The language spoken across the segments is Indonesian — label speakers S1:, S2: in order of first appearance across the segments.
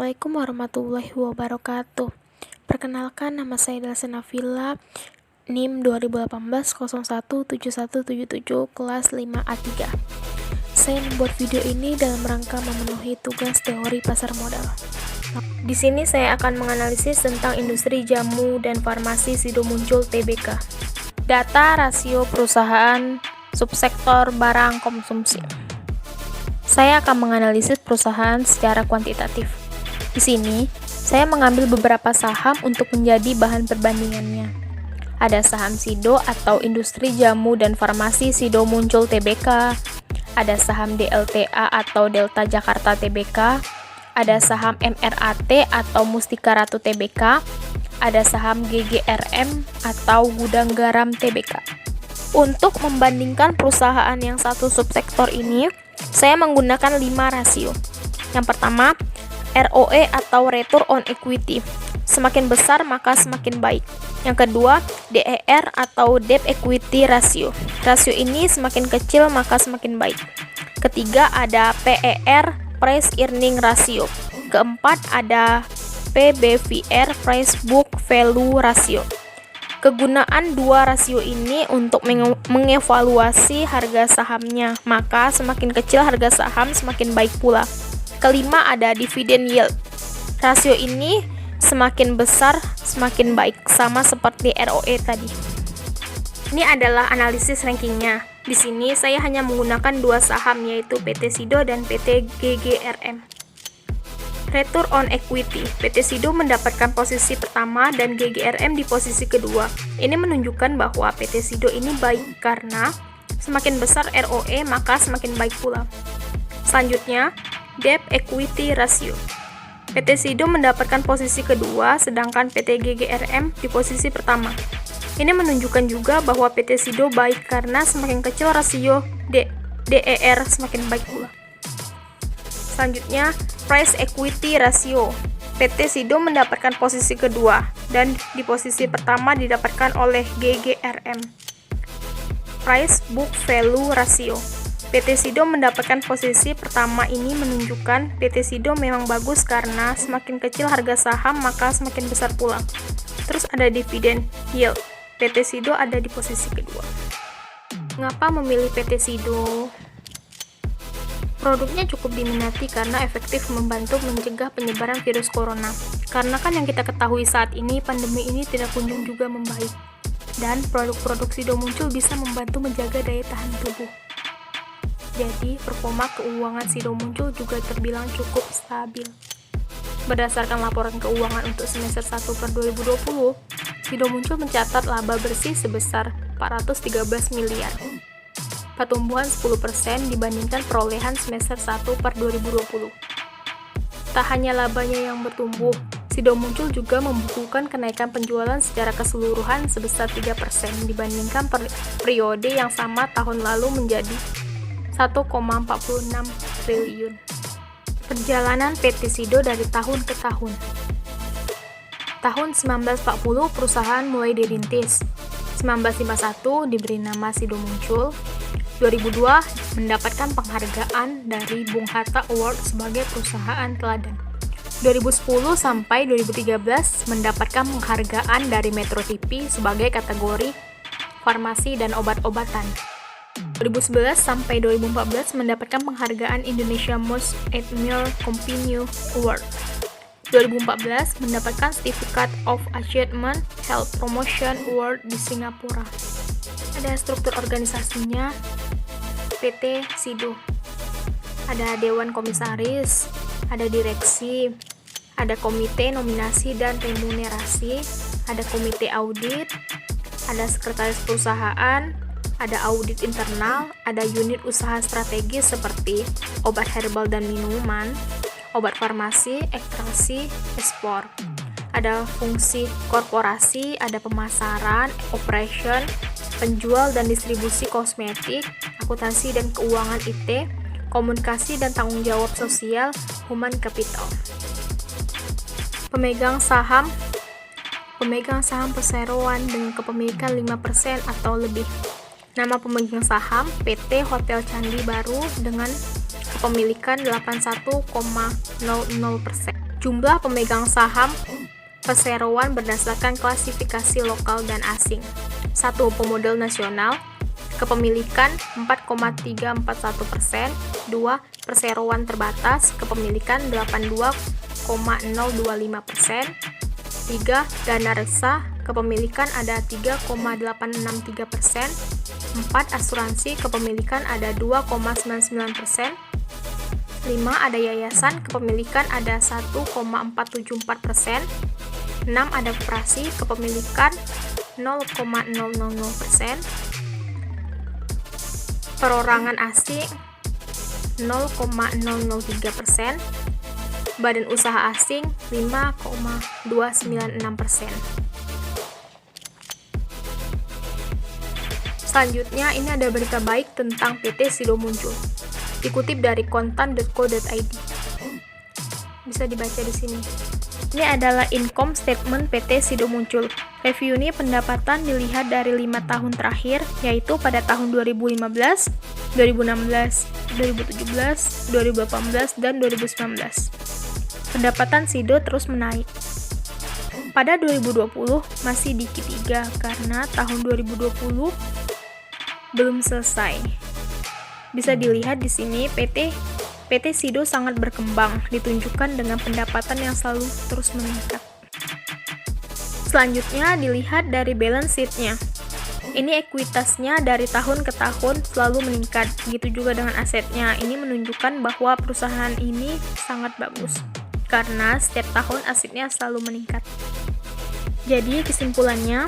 S1: Assalamualaikum warahmatullahi wabarakatuh. Perkenalkan, nama saya Delsa Nafila, NIM 2018-017177, kelas 5A3. Saya membuat video ini dalam rangka memenuhi tugas teori pasar modal. Di sini saya akan menganalisis tentang industri jamu dan farmasi Sido Muncul Tbk. Data rasio perusahaan subsektor barang konsumsi. Saya akan menganalisis perusahaan secara kuantitatif. Di sini, saya mengambil beberapa saham untuk menjadi bahan perbandingannya. Ada saham Sido atau Industri Jamu dan Farmasi Sido Muncul Tbk, ada saham DLTA atau Delta Jakarta Tbk, ada saham MRAT atau Mustika Ratu Tbk, ada saham GGRM atau Gudang Garam Tbk. Untuk membandingkan perusahaan yang satu subsektor ini, saya menggunakan 5 rasio. Yang pertama, ROE atau Return on Equity. Semakin besar maka semakin baik. Yang kedua, DER atau Debt Equity Ratio. Rasio ini semakin kecil maka semakin baik. Ketiga, ada PER, Price Earning Ratio. Keempat, ada PBVR, Price Book Value Ratio. Kegunaan dua rasio ini untuk mengevaluasi harga sahamnya, maka semakin kecil harga saham semakin baik pula. Kelima, ada dividend yield. Rasio ini semakin besar semakin baik, sama seperti ROE tadi. Ini adalah analisis rankingnya. Di sini saya hanya menggunakan dua saham, yaitu PT Sido dan PT GGRM. Return on Equity, PT Sido mendapatkan posisi pertama dan GGRM di posisi kedua. Ini menunjukkan bahwa PT Sido ini baik karena semakin besar ROE maka semakin baik pula. Selanjutnya, Debt Equity Ratio. PT Sido mendapatkan posisi kedua sedangkan PT GGRM di posisi pertama. Ini menunjukkan juga bahwa PT Sido baik karena semakin kecil rasio DER semakin baik pula. Selanjutnya, Price Equity Ratio. PT Sido mendapatkan posisi kedua dan di posisi pertama didapatkan oleh GGRM. Price Book Value Ratio. PT Sido mendapatkan posisi pertama. Ini menunjukkan PT Sido memang bagus karena semakin kecil harga saham maka semakin besar pula. Terus ada dividend yield. PT Sido ada di posisi kedua. Mengapa memilih PT Sido? Produknya cukup diminati karena efektif membantu mencegah penyebaran virus corona. Karena kan yang kita ketahui saat ini, pandemi ini tidak kunjung juga membaik. Dan produk-produk Sido Muncul bisa membantu menjaga daya tahan tubuh. Jadi, performa keuangan Sido Muncul juga terbilang cukup stabil. Berdasarkan laporan keuangan untuk semester 1 per 2020, Sido Muncul mencatat laba bersih sebesar 413 miliar. Pertumbuhan 10% dibandingkan perolehan semester 1 per 2020. Tak hanya labanya yang bertumbuh, Sido Muncul juga membukukan kenaikan penjualan secara keseluruhan sebesar 3% dibandingkan periode yang sama tahun lalu menjadi 1,46 triliun. Perjalanan PT Sido dari tahun ke tahun. Tahun 1940 perusahaan mulai dirintis. 1951 diberi nama Sido Muncul. 2002 mendapatkan penghargaan dari Bung Hatta Award sebagai perusahaan teladan. 2010 sampai 2013 mendapatkan penghargaan dari Metro TV sebagai kategori farmasi dan obat-obatan. 2011 sampai 2014 mendapatkan penghargaan Indonesia Most Admired Company Award. 2014 mendapatkan Certificate of Achievement Health Promotion Award di Singapura. Ada struktur organisasinya. PT Sido ada dewan komisaris, ada direksi, ada komite nominasi dan remunerasi, ada komite audit, ada sekretaris perusahaan, ada audit internal, ada unit usaha strategis seperti obat herbal dan minuman, obat farmasi, ekstraksi, ekspor. Ada fungsi korporasi, ada pemasaran, operation, penjual dan distribusi kosmetik, akuntansi dan keuangan IT, komunikasi dan tanggung jawab sosial, human capital. Pemegang saham perseroan dengan kepemilikan 5% atau lebih. Nama pemegang saham PT Hotel Candi Baru dengan kepemilikan 81,00%. Jumlah pemegang saham perseroan berdasarkan klasifikasi lokal dan asing. 1. Pemodal nasional, kepemilikan 4,341%. 2. Perseroan terbatas, kepemilikan 82,025%. 3. Dana reksa, kepemilikan ada 3,863%. 4. Asuransi, kepemilikan ada 2,99%. 5. Ada yayasan, kepemilikan ada 1,474%. 6. Ada koperasi, kepemilikan 0,000%. Perorangan asing 0,003%. Badan usaha asing 5,296%. Selanjutnya, ini ada berita baik tentang PT Sido muncul. Dikutip dari kontan.co.id. Bisa dibaca di sini. Ini adalah income statement PT Sido muncul. Revenue pendapatan dilihat dari 5 tahun terakhir, yaitu pada tahun 2015, 2016, 2017, 2018, dan 2019. Pendapatan Sido terus menaik. Pada 2020 masih di Q3 karena tahun 2020 belum selesai. Bisa dilihat di sini PT Sido sangat berkembang, ditunjukkan dengan pendapatan yang selalu terus meningkat. Selanjutnya dilihat dari balance sheet-nya. Ini ekuitasnya dari tahun ke tahun selalu meningkat, begitu juga dengan asetnya. Ini menunjukkan bahwa perusahaan ini sangat bagus, karena setiap tahun asetnya selalu meningkat. Jadi kesimpulannya,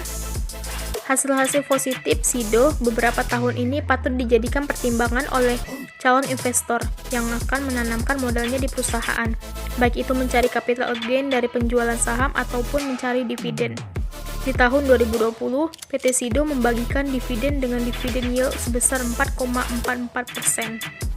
S1: hasil-hasil positif Sido beberapa tahun ini patut dijadikan pertimbangan oleh calon investor yang akan menanamkan modalnya di perusahaan, baik itu mencari capital gain dari penjualan saham ataupun mencari dividen. Di tahun 2020, PT Sido membagikan dividen dengan dividen yield sebesar 4,44%.